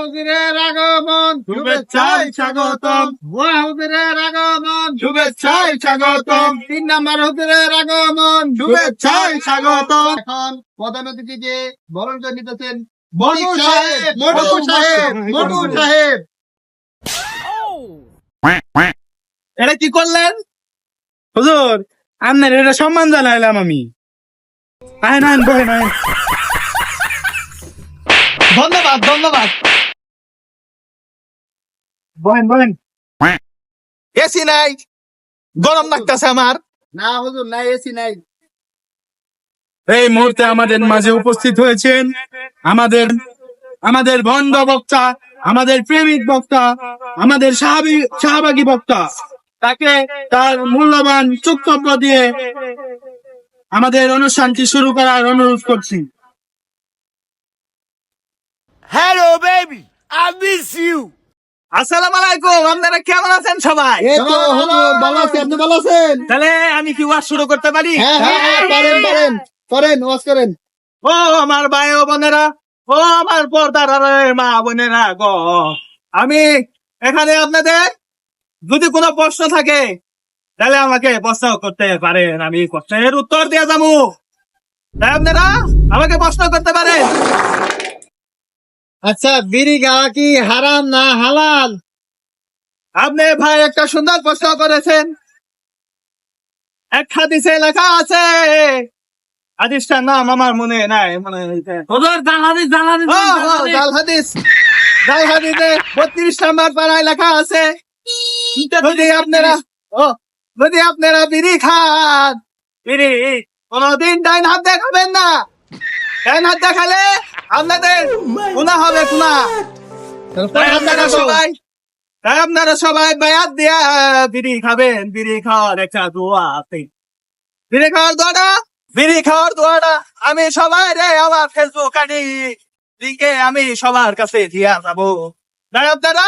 হুজুরের আগমন শুভেচ্ছায় স্বাগতম। হুজুরের আগমন শুভেচ্ছায় স্বাগতম। 3 নম্বর হুজুরের আগমন শুভেচ্ছায় স্বাগতম। এখন প্রধান অতিথিকে বরণ করে নিতেছেন মনু সাহেব, মনু সাহেব, মনু সাহেব। এটা কি করলেন হুজুর? আপনার এটা সম্মান জানাইলাম আমি। আইন আইন বহেন আইন। ধন্যবাদ, ধন্যবাদ। বহেন বহেন। এসি নাই, গরম লাগতেছে আমার। না হুজুর নাই, এসি নাই। এই মুহূর্তে আমাদের মাঝে উপস্থিত হয়েছেন আমাদের ভণ্ড বক্তা, আমাদের প্রেমিক বক্তা, আমাদের শাহবাগী বক্তা। তাকে তার মূল্যবান বক্তব্য দিয়ে আমাদের অনুষ্ঠানটি শুরু করার অনুরোধ করছি। Hello, baby. I miss you. আসসালামু আলাইকুম, আপনারা কেমন আছেন সবাই? এই তো হুজুর ভালো আছি, আপনি ভালো আছেন? তাহলে আমি কি ওয়াজ শুরু করতে পারি? হ্যাঁ হ্যাঁ পারেন পারেন করেন, ওয়াজ করেন। ও আমার ভাই ও বোনেরা, ও আমার পর্দার মা বোনেরা গো, আমি এখানে আপনাদের যদি কোনো প্রশ্ন থাকে তাহলে আমাকে প্রশ্ন করতে পারেন, আমি প্রশ্নের উত্তর দিয়ে যাবো। তাই আপনারা আমাকে প্রশ্ন করতে পারেন। আচ্ছা, বিড়ি খাওয়া কি হারাম না হালাল? আপনি ভাই একটা সুন্দর প্রশ্ন করেছেন। এক হাদিসে লেখা আছে, হাদিসটার নাম আমার মনে নাই, মনে হইছে হুজুর জানানি জানানি জাল হাদিস। জাল হাদিসে 32 নম্বর পারায় লেখা আছে, যদি আপনারা বিড়ি খান, বিড়ি কোনদিন ডাইন হাত দেখাবেন না। ডাইন হাত দেখালে আপনাদের গুনাহ হবে, গুনাহ। তাই আপনারা সবাই বায়াত দিয়া বিড়ি খাবেন। বিড়ি খাওয়ার একটা দোয়া আছে, বিড়ি খাওয়ার দোয়াটা আমি সবাই রে আমার ফেসবুক আইডি লিঙ্কে আমি সবার কাছে দিয়া যাবো। তাই আপনারা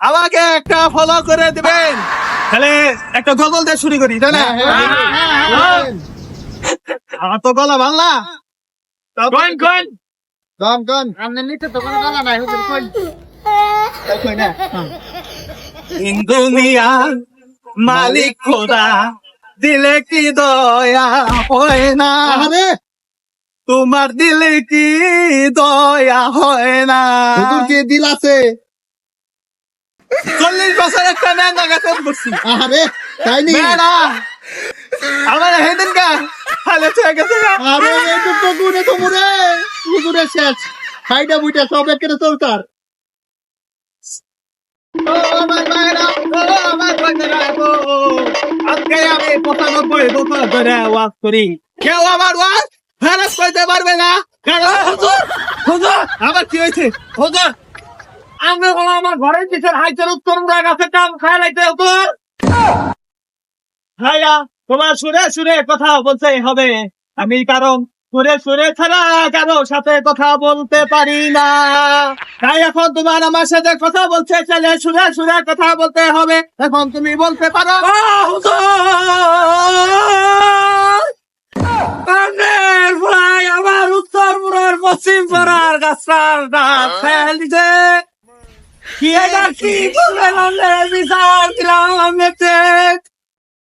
আমাকে একটা ফলো করে দিবেন। তাহলে একটা গজল দিয়ে শুরু করি, তাই না? আমার তো গলা বাংলা। কন কন, আপনার নিচে তো কোনো গালা নাই হুজুর, কই দুনিয়া মালিক খোদা দিলে কি দয়া হয় না, আরে তোমার দিলে কি দয়া হয় না। হুজুর কি দিল আছে? 40 বছর একটা মেয়ে নাগাতন করছি। আরে তাই নি? মেয়েরা আমার হেদিন গা হালে চেয়ে গেছে গা। আরে একটু তো গুনে তো মুরে হুজুরের শেষ খাইডা বুইটা সব একেরে চলতার। ও আমার মায়েরা, ও আমার বোনেরা গো, আজকে আমি 95 বছর ধরে ওয়াজ করি, কেউ আমার ওয়াজ খারাপ করতে পারবে না। কারণ হুজুর আমার কি হয়েছে? হুজুর আমি বলো আমার ঘরের পিছের হাইতের উত্তর মুড়া গাছে কাম খায় লাইতে হুজুর। ভাইয়া তোমার সুরে সুরে কথা বলতে হবে, আমি কারণ সুরে সুরে ছাড়া কারো সাথে কথা বলতে পারি না। তাই এখন তোমার আমার সাথে কথা বলতে চাইলে সুরে সুরে কথা বলতে হবে। এখন তুমি বলতে পারো, আপনার ভাই আমার উত্তর মুড়ার পশ্চিম পাড়ার গাছটার ডাল ফেল দিছে। কি এটা কি করবেন আপনার বিচার দিলাম আমি চেক।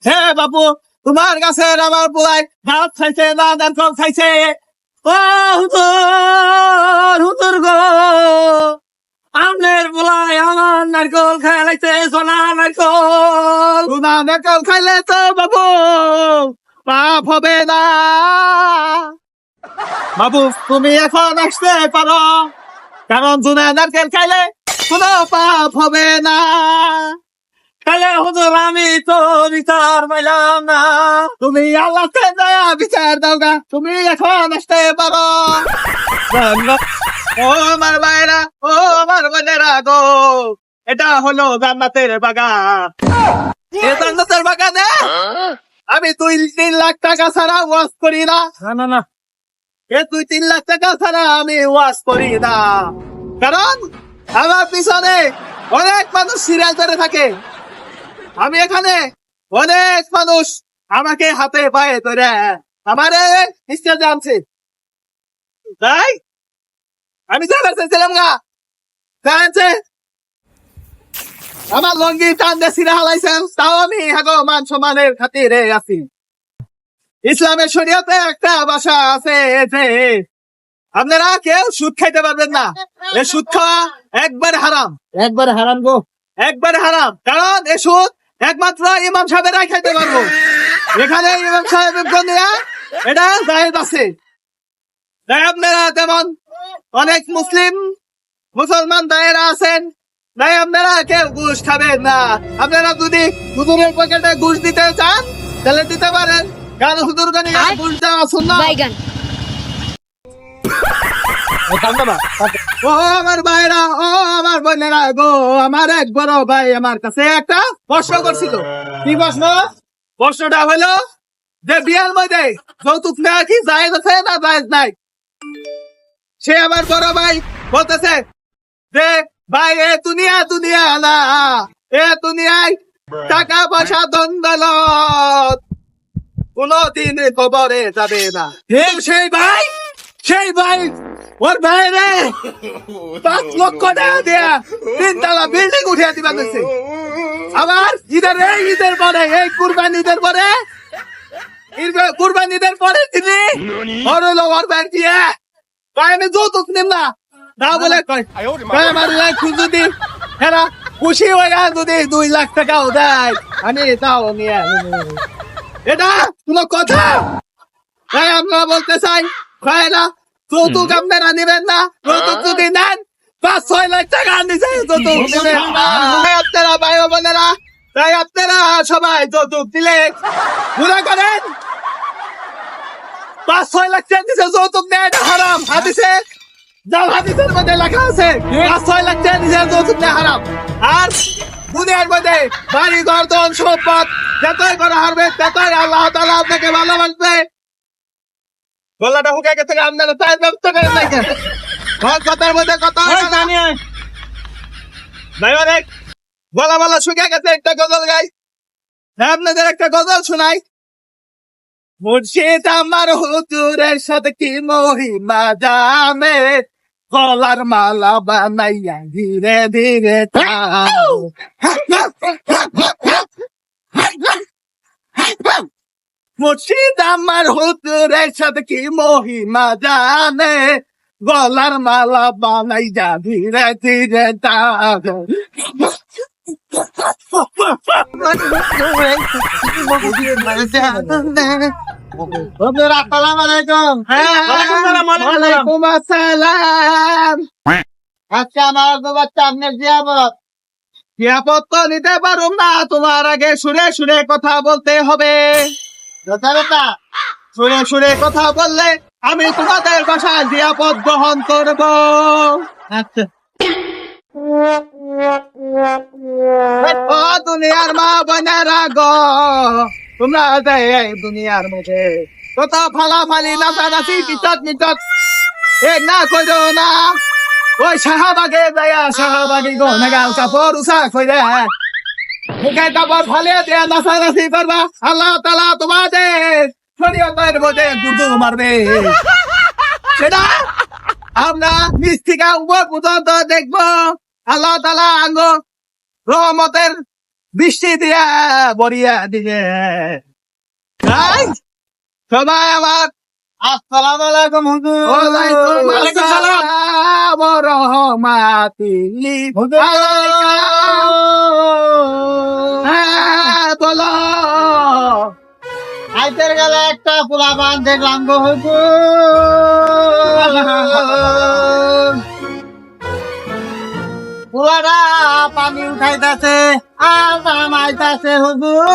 হে বাবু, তোমার কাছে আমার পোলাই ভাত খাইছে না দান খাইছে? ও হুজুর হুজুর গো, আপনার বলাই আমার নারকল খায় লাইছে, সোনা নারকল। তোমার নারকেল খাইলে তো বাবু পাপ হবে না। বাবু তুমি এখন আসতে পারো, কারণ তুমি নারকেল খাইলে কোনো পাপ হবে না। তাহলে হুজুর আমি তো বিচার পাইলাম না। তুমি আল্লাহকে দয়া বিচার দাও গা, তুমি এখন আসতে পারো। ও আমার ভাইরা, ও আমার বোনেরা গো, এটা হলো জান্নাতের বাগান। এই জান্নাতের বাগানে আমি 2-3 লাখ টাকা ছাড়া ওয়াজ করি না। না না, এ 2-3 লাখ টাকা ছাড়া আমি ওয়াজ করি না, কারণ আমার পিছনে অনেক মানুষ সিরিয়াল ধরে থাকে। আমি এখানে অনেক মানুষ আমাকে হাতে পায়ে ধরে আমারে স্টেজে আনছে। তাই আমি জানার চাইছিলাম গা, জানছে আমার লঙ্গি টান দিয়ে ছিঁড়ে হালাইছেন, তাও আমি হাগো মান সম্মানের খাতিরে আছি। ইসলামের শরীয়তে একটা ভাষা আছে যে আপনারা কেউ সুদ খাইতে পারবেন না, এ সুদ খাওয়া একবার হারাম, একবার হারাম গো। একবার হারাম। কারণ এ সুদ একমাত্র ইমাম সাহেবেরাই খাইতে পারবো। এখানে ইমাম সাহেব এটা জায়েজ আছে। তাই আপনারা তেমন অনেক মুসলমান দায়েরা আছেন, তাই আপনারা কেউ ঘুষ খাবেন না। আপনারা যদি হুজুরের পকেটে ঘুষ দিতে চান তাহলে দিতে পারেন, কারণ হুজুর গানি ঘুষ দেওয়া সুন্নাহ। বাইগান ও আমার ভাইরা, ও আমার বোনেরা গো, আমার এক বড় ভাই আমার কাছে একটা প্রশ্ন করছিল। কি প্রশ্ন? প্রশ্নটা হলো যে বিয়ের মধ্যে যৌতুক নেওয়া কি জায়েজ আছে না জায়েজ নাই? সে আমার বড় ভাই বলতেছে যে ভাই এ দুনিয়া না, এ দুনিয়ায় টাকা পয়সা দ্বন্দ্বলত কোনদিন খবরে যাবে না। সেই ভাই ওর ভাই রে 5 লক্ষ টাকা দিয়া 3 তলা বিল্ডিং উঠিয়ে দিবা দিচ্ছে। আবার ঈদের পরে, এই কুরবানিদের পরে তিনি ওর ভাই দিয়ে কয় আমি যৌতুক নিম না, তা বলে কয় আমার খুঁজ যদি হেরা খুশি হয়ে যদি 2 লাখ টাকাও দেয় আমি তাও নিয়ে এটা কোনো কথা? তাই আমরা বলতে চাই কয় না যৌতুক আপনারা নেবেন না, যৌতুক যদি নেন 5-6 লাখ টাকা নিচে যৌতুক নেবেন না। আপনারা ভাই বোনেরা, তাই আপনারা সবাই যৌতুক দিলে গুণা করেন। 5-6 লাখ টাকা নিচে যৌতুক নেয় এটা হারাম। হাদিসের মধ্যে লেখা আছে 5-6 লাখ টাকা নিচে যৌতুক নেয় হারাম। আর দুনিয়ার মধ্যে বাড়ি ঘর ধন সম্পদ যতই করা হারবে ততই আল্লাহ তাআলা আপনাকে ভালোবাসবে। গলাটা হুকে গেছে, আপনারা তাই ব্যবস্থা করেন নাই কেন? কথার মধ্যে কথা ভাই অনেক গলা শুকে গেছে, একটা গজল গাই, আপনাদের একটা গজল শোনাই। মুর্শিদ আমার হুজুরের সাথে কি মহিমা জানে, গলার মালা বানাইয়া ধীরে ধীরে মুর্শিদ আমার হুজুরের সাথে কি মহিমা জানে, গলার মালা বানাইয়া ধীরে ধীরে আসসালামু আলাইকুম। ওয়ালাইকুম আসসালাম। আজকে আমার বাচ্চা আপনার জিয়াবত। জিয়াপত তো নিতে পারুম না, তোমার আগে সুরে সুরে কথা বলতে হবে। যথাযথা সুরে কথা বললে আমি তোমাদের ভাষায় জিয়াপত গ্রহণ করব। আচ্ছা ও দুনিয়ার মা বোনেরা গো, তোমরা যে এই দুনিয়ার মধ্যে কত ফালাফালি নাচানাচি মিটত এ না করো না। ওই শাহবাগে যায়া শাহবাগি গো নাগাল কাপড় উষা কইরে মুখে কাপড় ফালিয়ে দিয়ে নাচানাচি করবা, আল্লাহ তাআলা তোমাদের শরীয়তের মধ্যে গুরু মারবে। সেটা আমরা মিষ্টিকা উপর পর্যন্ত দেখবো আল্লাহ তাআলা আঙ্গ রহমতের বৃষ্টি দিয়া বরিয়া দিবে। তাই সবাই আমার আসসালামু আলাইকুম হুজুর। ওয়ালাইকুম আসসালাম ওয়া রাহমাতুল্লাহি হ্যাঁ বলো। আইতের গেলে একটা পোলাপান দেখলাম গো হুজুর। পোলাটা পানি উঠাইতেছে আর নামাইতেছে হুজুর।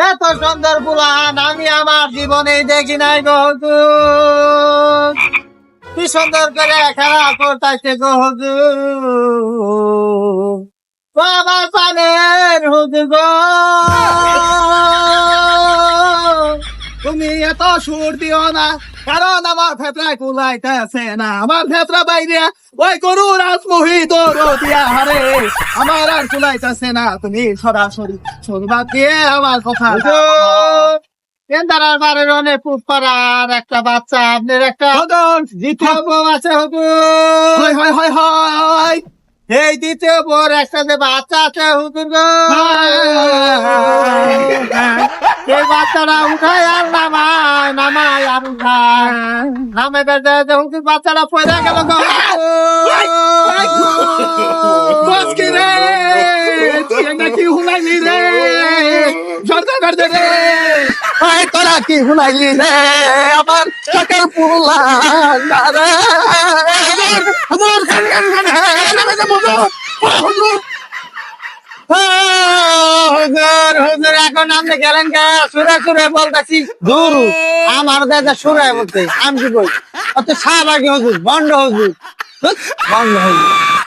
এত সুন্দর পোলান আমি আমার জীবনে দেখি নাই গো হুজুর। কি সুন্দর করে খেলা করতেছে গো হুজুর। ও আমার পানের হুজুর গো। তুমি এত সুর দিও না, কারণ আমার ভেতরায় কুলাইতেছে না। আমার ভেতরা বাইরে ওই গরু রাজমোহী দৌড় দিয়া হারে, আমার আর কুলাইতেছে না। তুমি সরাসরি সুরবাদ দিয়ে আমার কথা কেন্দারার বাড়ির অনেক পুপ করার একটা বাচ্চা, আপনার একটা হুজুর দ্বিতীয় বউ আছে হুজুর। হয় হয় হয় হয় এই দ্বিতীয় বউর একটা যে বাচ্চা আছে হুজুর গো, এই বাচ্চাটা উঠায় আর নামায়, নামায় আর উঠায়, নামে বেঁধে হুজুর বাচ্চাটা পয়দা গেল গো। বসকি রে তুই নাকি হুনাইলি রে জর্দা করতে রে তোরা কি হুনাইলি রে আমার চকের পুলা রে। হুজুর হুজুর এখন আপনি গেলেন কে সুরে সুরে বলতেছি দূর আমার দাদা সুরে বলতে আমি কি বল অত শাহবাগী হুজুর বন্ড হুজুর বন্ড হুজুর